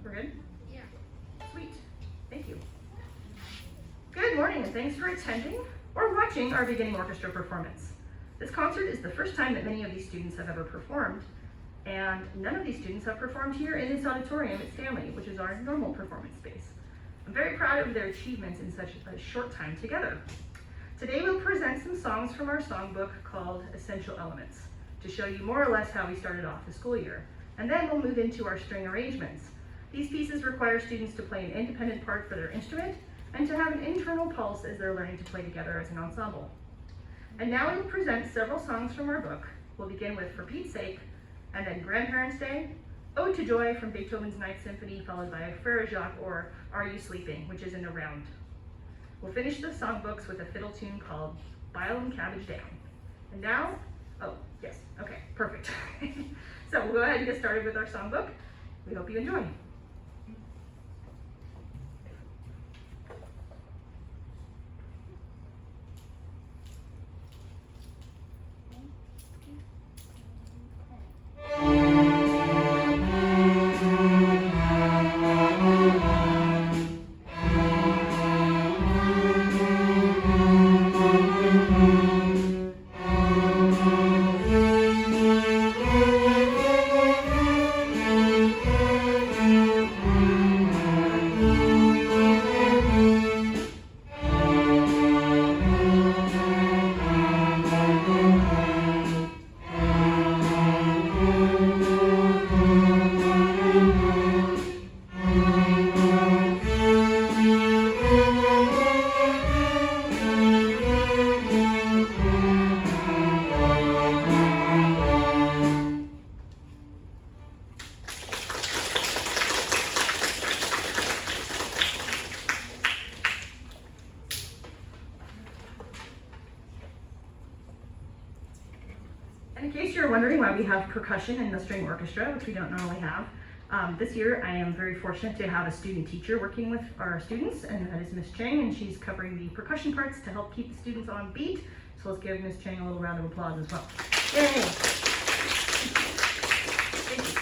We're good? Yeah. Sweet. Thank you. Good morning and thanks for attending or watching our beginning orchestra performance. This concert is the first time that many of these students have ever performed, and none of these students have performed here in this auditorium at Stanley, which is our normal performance space. I'm very proud of their achievements in such a short time together. Today we'll present some songs from our songbook called Essential Elements to show you more or less how we started off the school year. And then we'll move into our string arrangements. These pieces require students to play an independent part for their instrument and to have an internal pulse as they're learning to play together as an ensemble. And now we will present several songs from our book. We'll begin with For Pete's Sake, and then Grandparents' Day, Ode to Joy from Beethoven's Ninth Symphony, followed by Frere Jacques or Are You Sleeping, which is in a round. We'll finish the songbooks with a fiddle tune called Bile and Cabbage Down. And now, oh, yes, okay, perfect. So we'll go ahead and get started with our songbook. We hope you enjoy. And in case you're wondering why we have percussion in the string orchestra, which we don't normally have, this year I am very fortunate to have a student teacher working with our students, and that is Miss Chang, and she's covering the percussion parts to help keep the students on beat. So let's give Miss Chang a little round of applause as well. Yay! Thank you.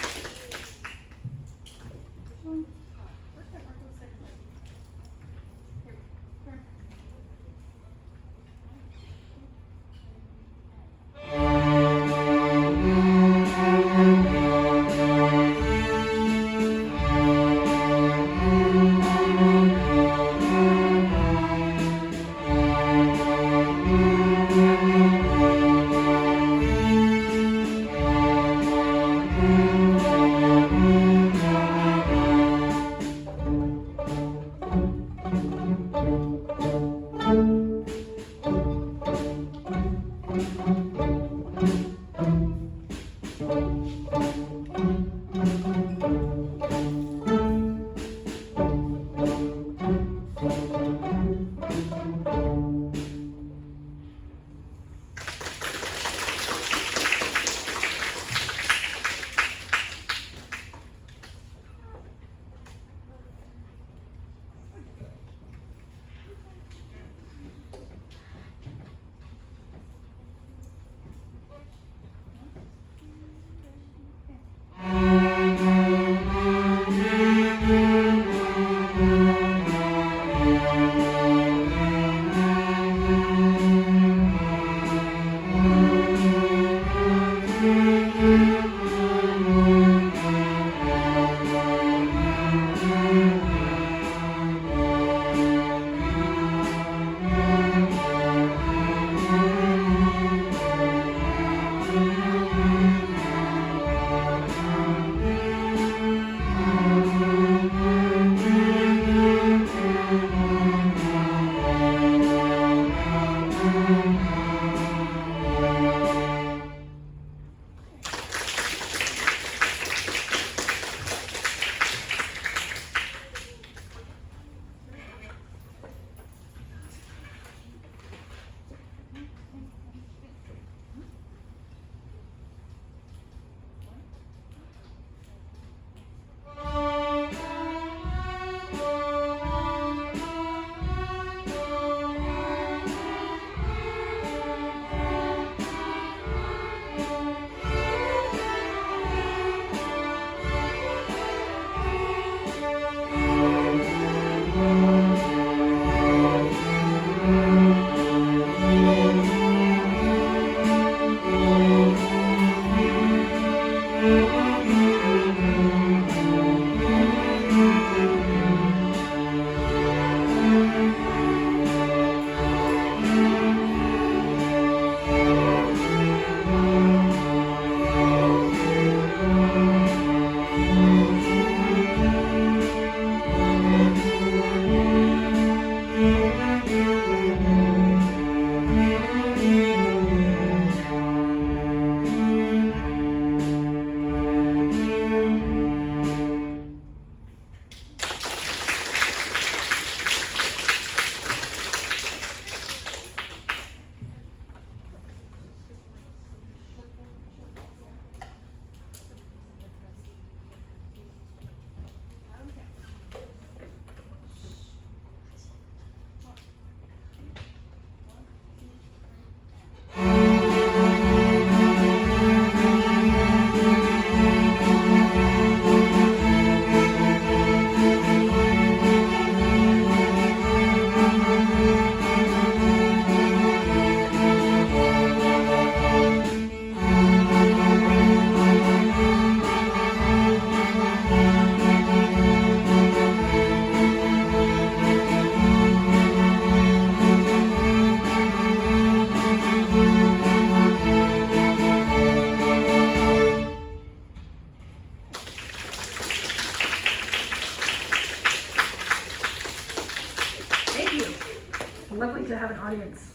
lovely to have an audience.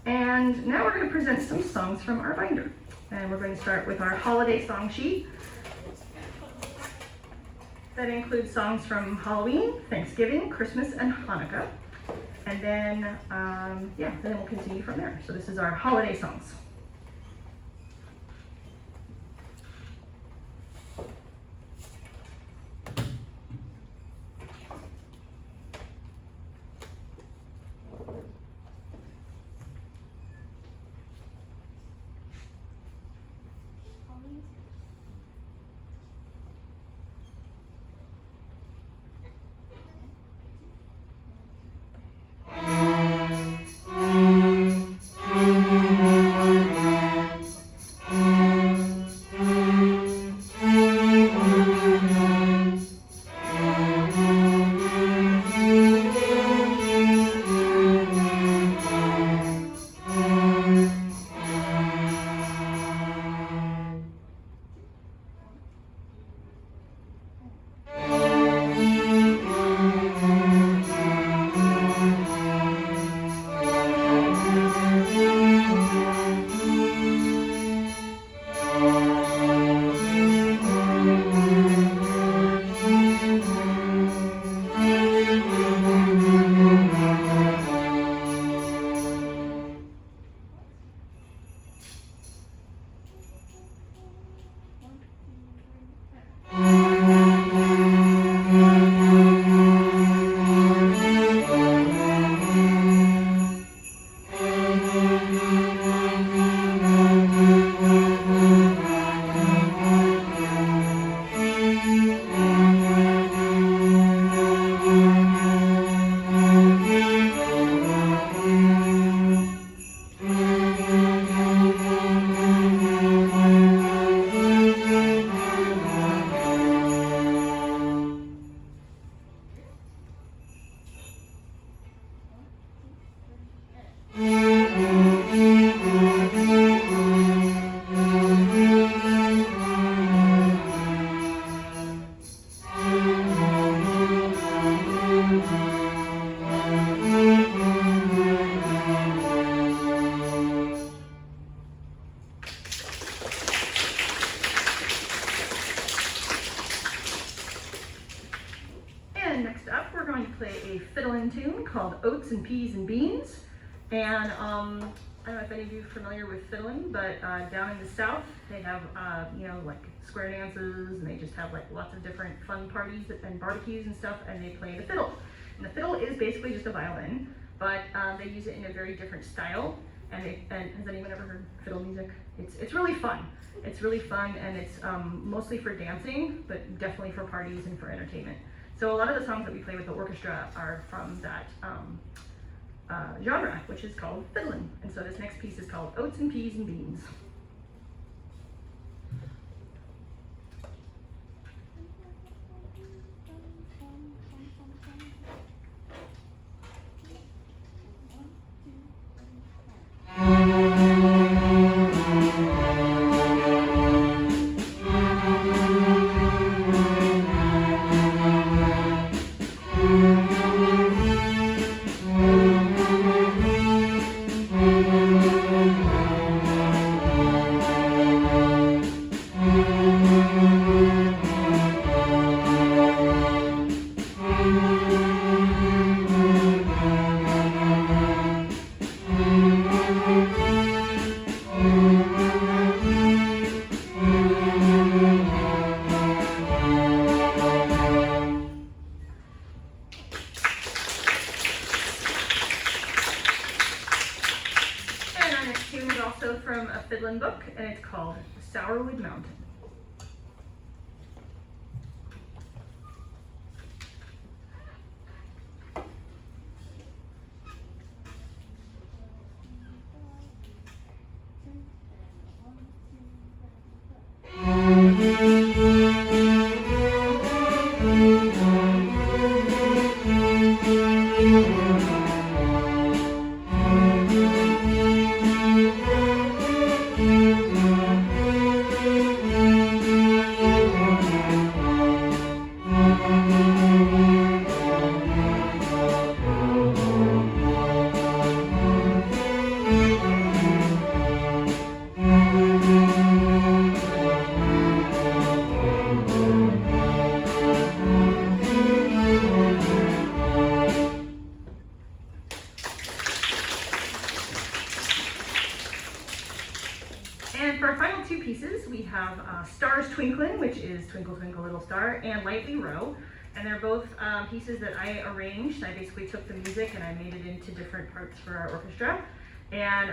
And now we're going to present some songs from our binder. And we're going to start with our holiday song sheet. That includes songs from Halloween, Thanksgiving, Christmas, and Hanukkah. And then, then we'll continue from there. So this is our holiday songs. Next up, we're going to play a fiddle-in tune called Oats and Peas and Beans. And I don't know if any of you are familiar with fiddling, but down in the South, they have, like square dances, and they just have like lots of different fun parties and barbecues and stuff, and they play the fiddle. And the fiddle is basically just a violin, but they use it in a very different style. And has anyone ever heard fiddle music? It's really fun. It's really fun, and it's mostly for dancing, but definitely for parties and for entertainment. So a lot of the songs that we play with the orchestra are from that genre, which is called fiddling. And so this next piece is called Oats and Peas and Beans. From a fiddling book, and it's called Sourwood Mountain. Stars Twinkling, which is Twinkle Twinkle Little Star, and Lightly Row. And they're both pieces that I arranged. I basically took the music and I made it into different parts for our orchestra. And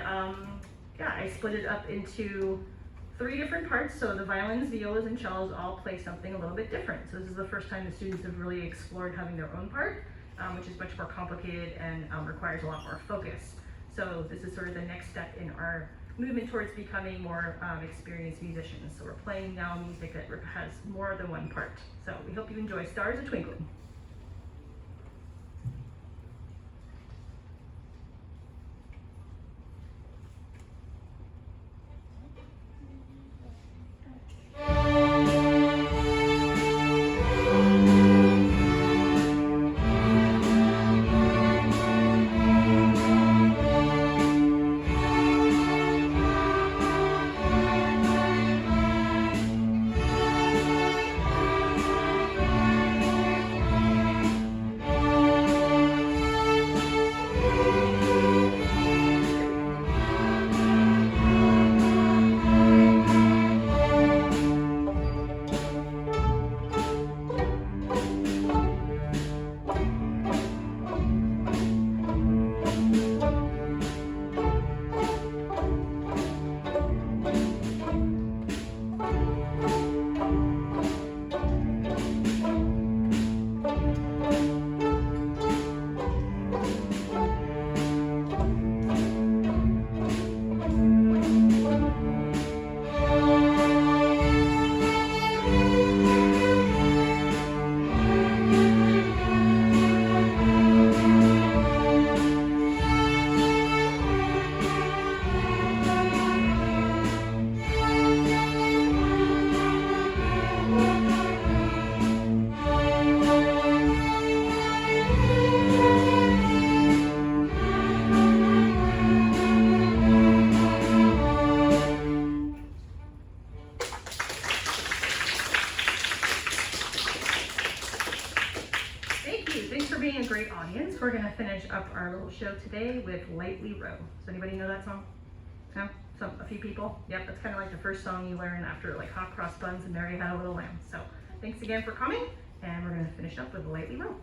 yeah, I split it up into 3 different parts. So the violins, violas, and cellos all play something a little bit different. So this is the first time the students have really explored having their own part, which is much more complicated and requires a lot more focus. So this is sort of the next step in our movement towards becoming more experienced musicians. So we're playing now music that has more than one part. So we hope you enjoy Stars a Twinkling. Thanks for being a great audience. We're going to finish up our little show today with Lightly Row. Does anybody know that song? No? A few people? Yep, that's kind of like the first song you learn after like Hot Cross Buns and Mary Had a Little Lamb. So thanks again for coming, and we're going to finish up with Lightly Row.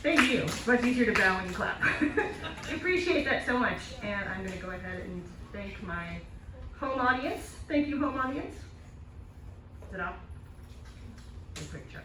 Thank you. It's much easier to bow when you clap. I appreciate that so much. And I'm going to go ahead and thank my home audience. Thank you, home audience. Is it off? A quick check.